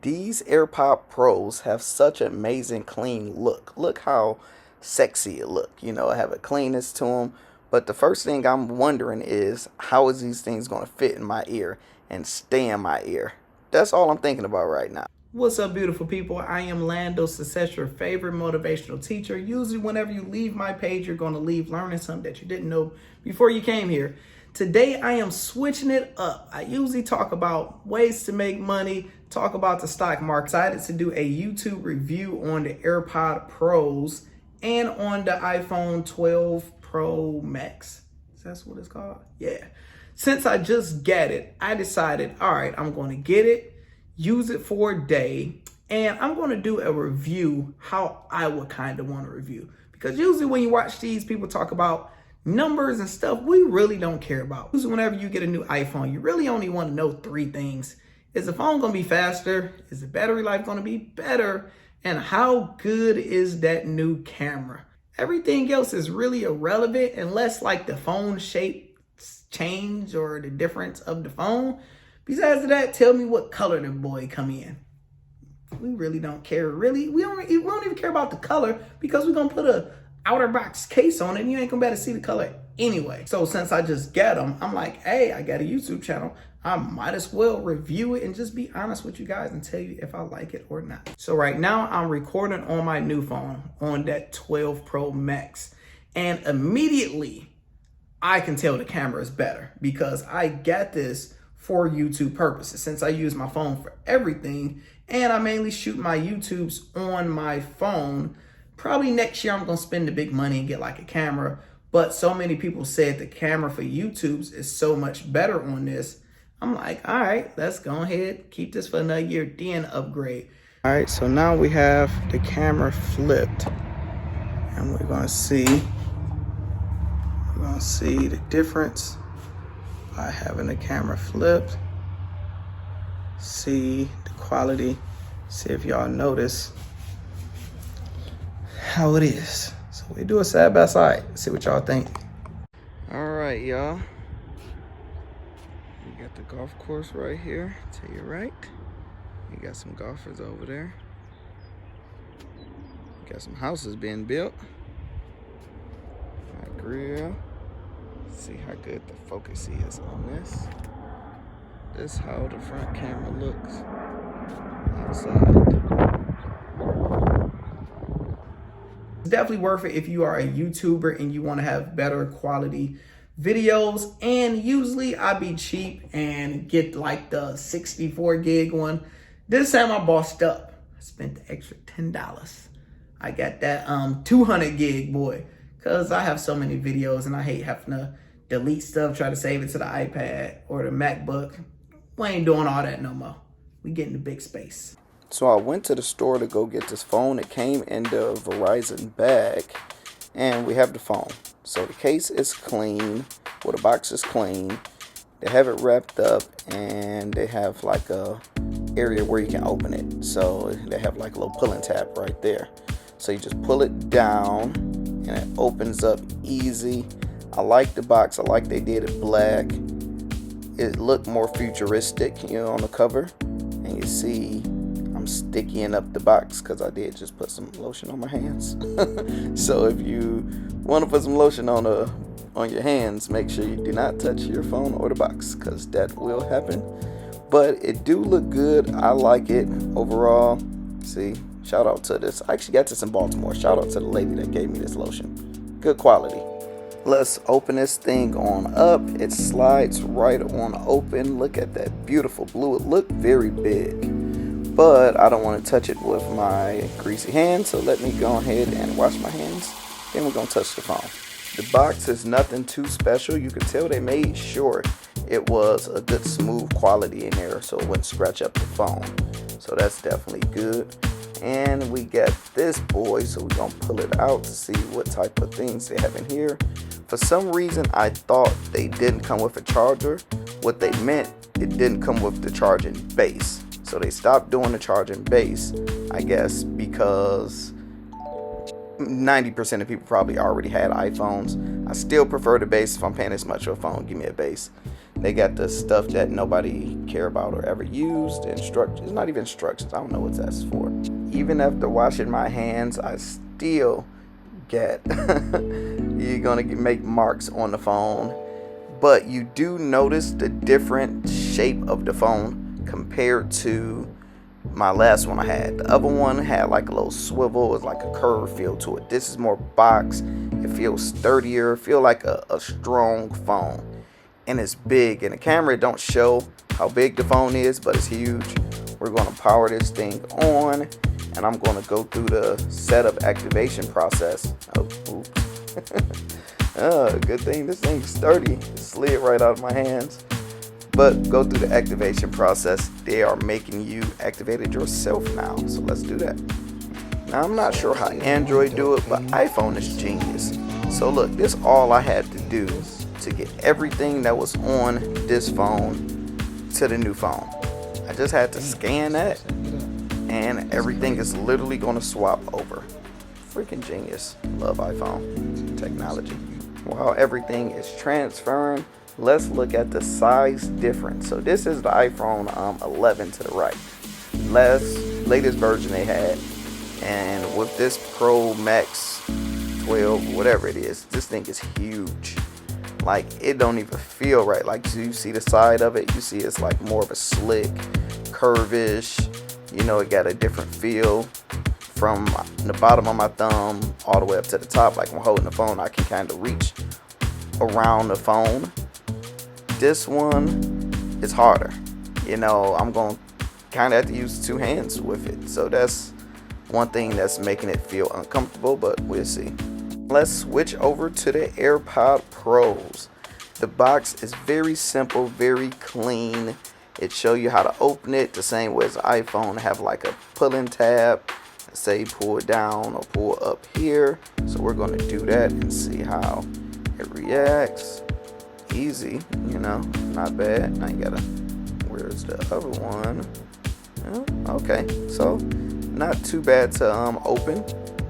These AirPod Pros have such an amazing clean look. Look how sexy it look. You know, I have a cleanness to them. But the first thing I'm wondering is, how is these things going to fit in my ear and stay in my ear? That's all I'm thinking about right now. What's up, beautiful people? I am Lando Success, your favorite motivational teacher. Usually whenever you leave my page, you're going to leave learning something that you didn't know before you came here. Today, I am switching it up. I usually talk about ways to make money, talk about the stock market. Decided to do a YouTube review on the AirPod Pros and on the iPhone 12 Pro Max. Is that what it's called? Yeah. Since I just got it, I decided, all right, I'm going to get it, use it for a day, and I'm going to do a review how I would kind of want to review. Because usually when you watch these, people talk about numbers and stuff we really don't care about. Usually whenever you get a new iPhone, you really only want to know three things. Is the phone going to be faster? Is the battery life going to be better? And how good is that new camera? Everything else is really irrelevant unless like the phone shape change or the difference of the phone. Besides that, tell me what color the boy come in. We really don't care. Really, we don't even care about the color because we're going to put a outer box case on it and you ain't gonna be able to see the color anyway. So since I just got them, I'm like, hey, I got a YouTube channel. I might as well review it and just be honest with you guys and tell you if I like it or not. So right now I'm recording on my new phone on that 12 Pro Max. And immediately I can tell the camera is better because I got this for YouTube purposes since I use my phone for everything. And I mainly shoot my YouTubes on my phone. Probably next year I'm going to spend the big money and get like a camera. But so many people said the camera for YouTube's is so much better on this. I'm like, all right, let's go ahead, keep this for another year, then upgrade. All right, so now we have the camera flipped. And we're going to see the difference by having the camera flipped. See the quality. See if y'all notice how it is. So we do it side by side. See what y'all think. All right, y'all. You got the golf course right here to your right. You got some golfers over there. You got some houses being built. My grill. See how good the focus is on this. This is how the front camera looks outside. It's definitely worth it if you are a YouTuber and you want to have better quality videos. And usually I be cheap and get like the 64 gig one. This time I bossed up. I spent the extra $10. I got that 200 gig boy because I have so many videos and I hate having to delete stuff, try to save it to the iPad or the MacBook. We ain't doing all that no more. We getting the big space. So I went to the store to go get this phone. It came in the Verizon bag, and we have the phone. So the case is clean, well, the box is clean. They have it wrapped up, and they have like a area where you can open it. So they have like a little pulling tab right there. So you just pull it down, and it opens up easy. I like the box. I like they did it black. It looked more futuristic, you know, on the cover, and you see I'm stickying up the box because I did just put some lotion on my hands. So if you want to put some lotion on your hands, make sure you do not touch your phone or the box because that will happen. But it do look good. I like it overall. See, shout out to this. I actually got this in Baltimore. Shout out to the lady that gave me this lotion. Good quality. Let's open this thing on up. It slides right on open. Look at that beautiful blue. It looked very big, but I don't want to touch it with my greasy hands. So let me go ahead and wash my hands. Then we're going to touch the phone. The box is nothing too special. You can tell they made sure it was a good smooth quality in there so it wouldn't scratch up the phone. So that's definitely good. And we got this boy, so we're gonna pull it out to see what type of things they have in here. For some reason, I thought they didn't come with a charger. What they meant, it didn't come with the charging base. So they stopped doing the charging base, I guess, because 90% of people probably already had iPhones. I still prefer the base. If I'm paying this much for a phone, give me a base. They got the stuff that nobody care about or ever used. Instructions, not even instructions. I don't know what that's for. Even after washing my hands, I still get you're gonna make marks on the phone. But you do notice the different shape of the phone compared to my last one I had. The other one had like a little swivel, it was like a curve feel to it. This is more box. It feels sturdier, feel like a strong phone. And it's big. And the camera don't show how big the phone is, but it's huge. We're gonna power this thing on, and I'm gonna go through the setup activation process. Oh, oops. Oh, good thing this thing's sturdy. It slid right out of my hands. But go through the activation process. They are making you activate it yourself now. So let's do that. Now I'm not sure how Android do it, but iPhone is genius. So look, this is all I had to do to get everything that was on this phone to the new phone. I just had to scan that, and everything is literally going to swap over. Freaking genius. Love iPhone technology. While everything is transferring, let's look at the size difference. So this is the iPhone 11 to the right. Latest version they had. And with this Pro Max 12, whatever it is, this thing is huge. Like, it don't even feel right. Like, you see the side of it, you see it's like more of a slick, curvish. You know, it got a different feel from the bottom of my thumb all the way up to the top. Like, when I'm holding the phone, I can kind of reach around the phone. This one is harder. You know, I'm going to kind of have to use two hands with it. So that's one thing that's making it feel uncomfortable, but we'll see. Let's switch over to the AirPods Pros. The box is very simple, very clean. It shows you how to open it the same way as the iPhone. Have like a pull-in tab. Say pull it down or pull up here. So we're going to do that and see how it reacts. Easy, you know, not bad. Now you gotta, where's the other one? Oh, okay, so not too bad to open.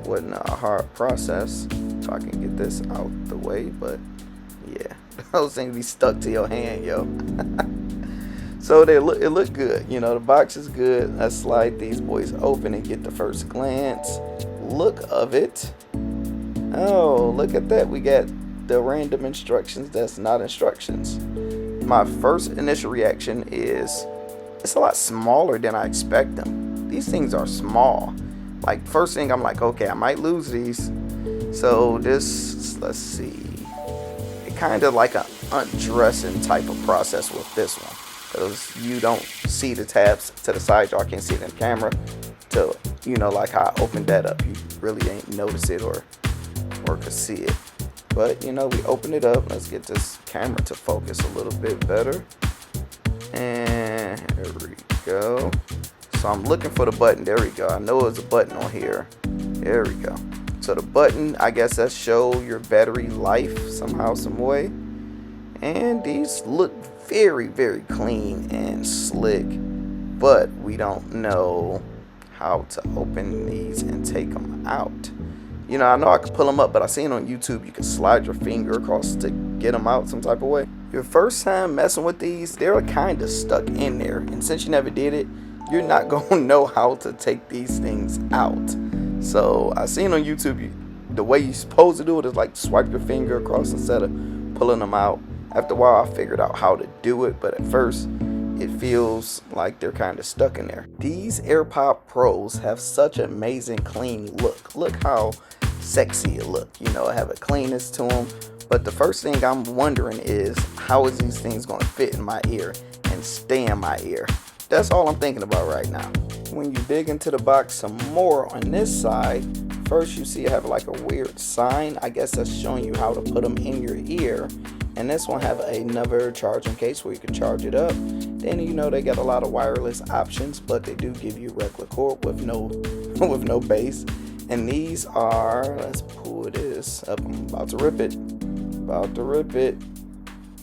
Wasn't a hard process. If I can get this out the way, but yeah, those things be stuck to your hand, yo. So it look good. You know, the box is good. Let's slide these boys open and get the first glance look of it. Oh, look at that. We got the random instructions that's not instructions. My first initial reaction is it's a lot smaller than I expect them. These things are small. Like, first thing I'm like, okay, I might lose these. So this, let's see. It kind of like an undressing type of process with this one. Because you don't see the tabs to the side, y'all can't see it in the camera. So, you know, like how I opened that up, you really ain't notice it or could see it. But, you know, we open it up. Let's get this camera to focus a little bit better. And there we go. So I'm looking for the button. There we go. I know there's a button on here. There we go. So the button, I guess that show your battery life somehow, some way. And these look very, very clean and slick, but we don't know how to open these and take them out. You know, I know I can pull them up, but I seen on YouTube you can slide your finger across to get them out some type of way. Your first time messing with these, they're kind of stuck in there, and since you never did it, you're not gonna know how to take these things out. So I seen on YouTube the way you're supposed to do it is like swipe your finger across instead of pulling them out. After a while, I figured out how to do it, but at first, it feels like they're kind of stuck in there. These AirPods Pros have such an amazing clean look. Look how sexy it look. You know, have a cleanness to them. But the first thing I'm wondering is, how is these things going to fit in my ear and stay in my ear? That's all I'm thinking about right now. When you dig into the box some more on this side, first you see I have like a weird sign. I guess that's showing you how to put them in your ear. And this one have another charging case where you can charge it up. Then, you know, they got a lot of wireless options, but they do give you regular cord with no bass. And these are, let's pull this up. I'm about to rip it.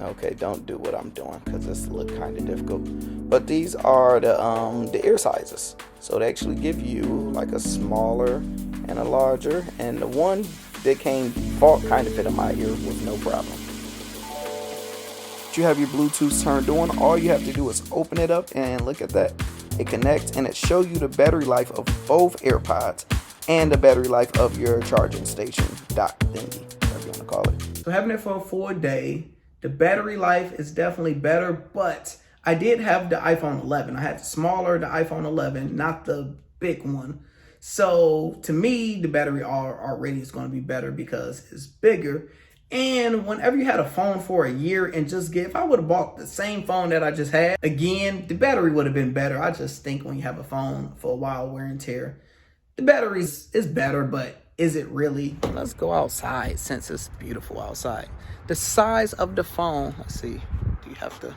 Okay, don't do what I'm doing because this look kind of difficult. But these are the ear sizes. So they actually give you like a smaller and a larger. And the one that came default kind of fit in my ear with no problem. you have your Bluetooth turned on, all you have to do is open it up and look at that. It connects and it shows you the battery life of both AirPods and the battery life of your charging station dock thingy, whatever you want to call it. So having it for a full day, the battery life is definitely better, but I did have the iPhone 11. I had the smaller, the iPhone 11, not the big one. So to me, the battery already is going to be better because it's bigger. And whenever you had a phone for a year and if I would have bought the same phone that I just had, again, the battery would have been better. I just think when you have a phone for a while, wear and tear, the battery is better, but is it really? Let's go outside since it's beautiful outside. The size of the phone, let's see, do you have to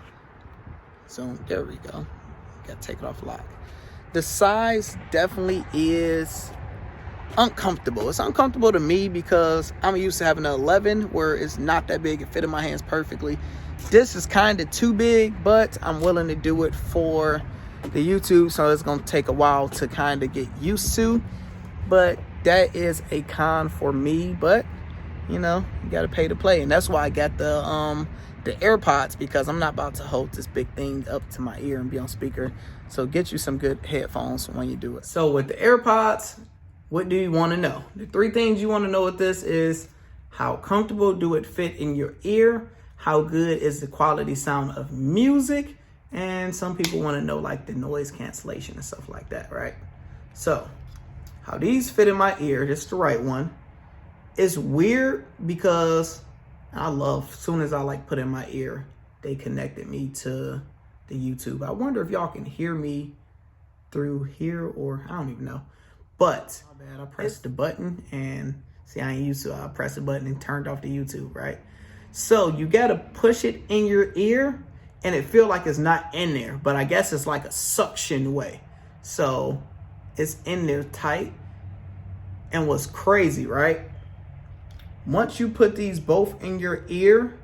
zoom? There we go. Got to take it off lock. The size definitely is uncomfortable. It's uncomfortable to me because I'm used to having an 11 where it's not that big. It fit in my hands perfectly. This is kind of too big, but I'm willing to do it for the YouTube, so it's going to take a while to kind of get used to. But that is a con for me, but you know, you got to pay to play. And that's why I got the AirPods, because I'm not about to hold this big thing up to my ear and be on speaker. So get you some good headphones when you do it. So with the AirPods, what do you want to know? The 3 things you want to know with this is how comfortable do it fit in your ear? How good is the quality sound of music? And some people want to know like the noise cancellation and stuff like that, right? So how these fit in my ear, this is the right one. It's weird because I love, as soon as I like put in my ear, they connected me to the YouTube. I wonder if y'all can hear me through here, or I don't even know. But my bad, I pressed the button and see, I ain't used to. I pressed the button and turned off the YouTube, right? So you got to push it in your ear and it feel like it's not in there, but I guess it's like a suction way. So it's in there tight. And what's crazy, right? Once you put these both in your ear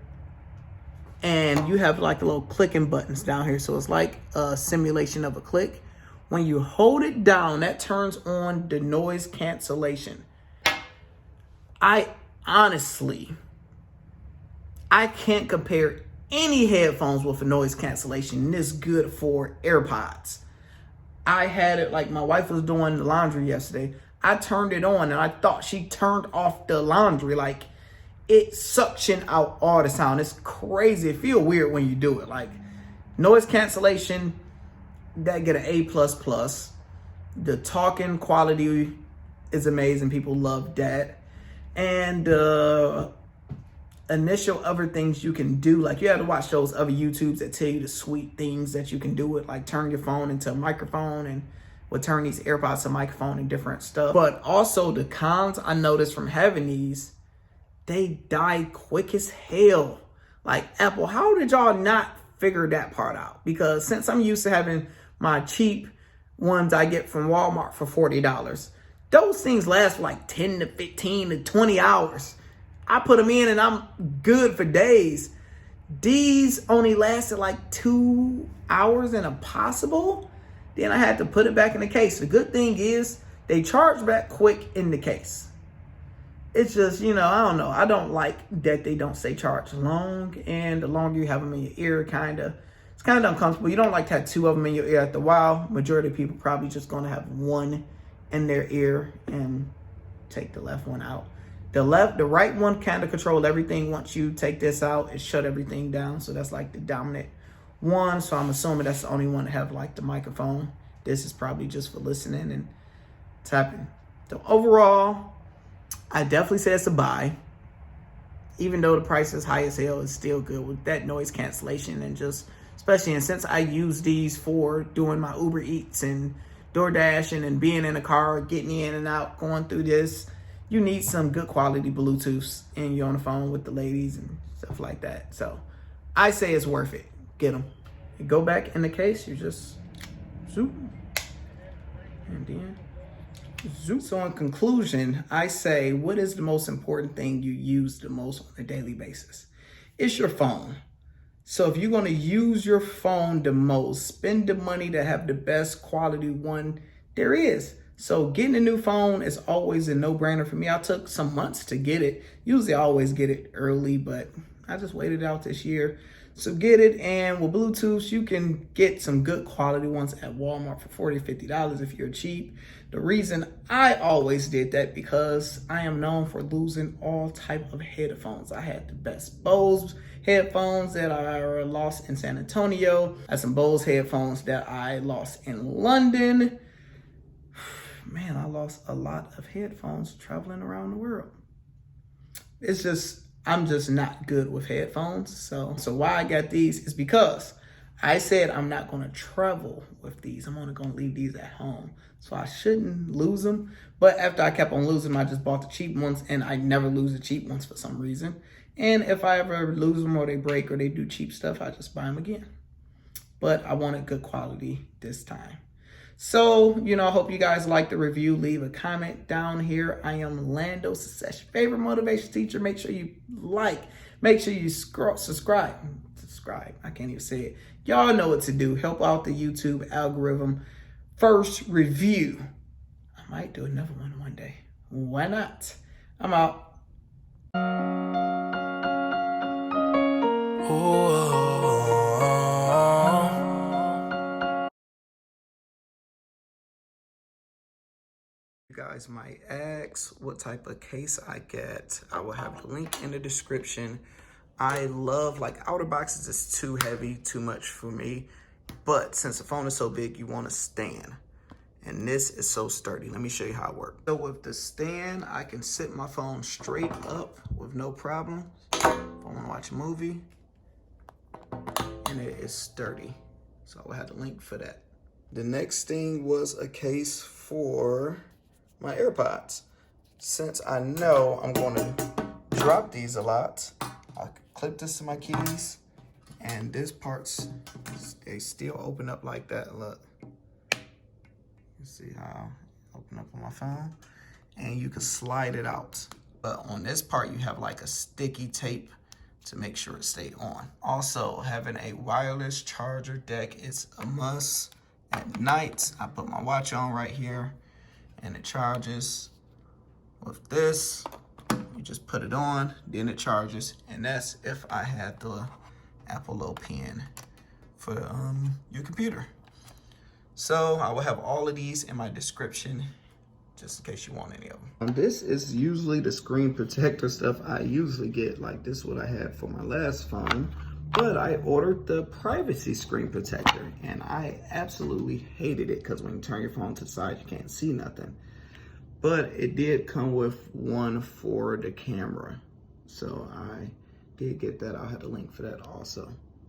and you have like little clicking buttons down here, so it's like a simulation of a click. When you hold it down, that turns on the noise cancellation. I can't compare any headphones with a noise cancellation this good for AirPods. I had it, like my wife was doing the laundry yesterday. I turned it on and I thought she turned off the laundry. Like, it suction out all the sound. It's crazy. It feel weird when you do it. Like, noise cancellation, that get an A++. The talking quality is amazing. People love that. And initial other things you can do, like you have to watch those other YouTubes that tell you the sweet things that you can do with, like turn your phone into a microphone, and would turn these AirPods to a microphone and different stuff. But also the cons I noticed from having these, they die quick as hell. Like, Apple, how did y'all not figure that part out? Because since I'm used to having my cheap ones I get from Walmart for $40, those things last for like 10 to 15 to 20 hours. I put them in and I'm good for days. These only lasted like 2 hours and a possible. Then I had to put it back in the case. The good thing is they charge back quick in the case. It's just, you know, I don't know. I don't like that they don't stay charged long. And the longer you have them in your ear, it's kind of uncomfortable. You don't like to have 2 of them in your ear after a while. Majority of people probably just going to have 1 in their ear and take the left one out. The right one kind of control everything. Once you take this out, it shut everything down. So that's like the dominant one. So I'm assuming that's the only one to have like the microphone. This is probably just for listening and tapping. So overall, I definitely say it's a buy. Even though the price is high as hell, it's still good with that noise cancellation, and just especially, and since I use these for doing my Uber Eats and DoorDash and being in a car, getting in and out, going through this, you need some good quality Bluetooths and you're on the phone with the ladies and stuff like that. So I say it's worth it. Get them. You go back in the case, you just zoop. And then zoop. So in conclusion, I say, what is the most important thing you use the most on a daily basis? It's your phone. So if you're going to use your phone the most, spend the money to have the best quality one there is. So getting a new phone is always a no-brainer for me. I took some months to get it. Usually I always get it early, but I just waited out this year. So get it, and with Bluetooth, you can get some good quality ones at Walmart for $40, $50 if you're cheap. The reason I always did that because I am known for losing all type of headphones. I had the best Bose headphones that I lost in San Antonio. I had some Bose headphones that I lost in London. Man, I lost a lot of headphones traveling around the world. I'm just not good with headphones. So why I got these is because I said I'm not going to travel with these. I'm only going to leave these at home. So I shouldn't lose them. But after I kept on losing them, I just bought the cheap ones, and I never lose the cheap ones for some reason. And if I ever lose them or they break or they do cheap stuff, I just buy them again. But I wanted good quality this time. So, I hope you guys like the review. Leave a comment down here. I am Lando Success, your favorite motivation teacher. Make sure you like. Make sure you subscribe. I can't even say it. Y'all know what to do. Help out the YouTube algorithm. First review. I might do another one day. Why not? I'm out. You guys might ask what type of case I get. I will have the link in the description. I love, outer boxes is too heavy, too much for me. But since the phone is so big, you want to stand. And this is so sturdy. Let me show you how it works. So with the stand, I can sit my phone straight up with no problem. If I want to watch a movie. And it is sturdy. So I will have the link for that. The next thing was a case for my AirPods. Since I know I'm going to drop these a lot, I'll clip this to my keys, and this part's, they still open up like that. Look, you see how I open up on my phone, and you can slide it out. But on this part, you have a sticky tape to make sure it stay on. Also, having a wireless charger deck is a must. At night, I put my watch on right here, and it charges. With this, you just put it on, then it charges, and that's if I had the Apple Low Pen for your computer. So I will have all of these in my description, just in case you want any of them. This is usually the screen protector stuff I usually get. This is what I had for my last phone, but I ordered the privacy screen protector, and I absolutely hated it because when you turn your phone to the side, you can't see nothing. But it did come with one for the camera. So I did get that. I'll have the link for that also.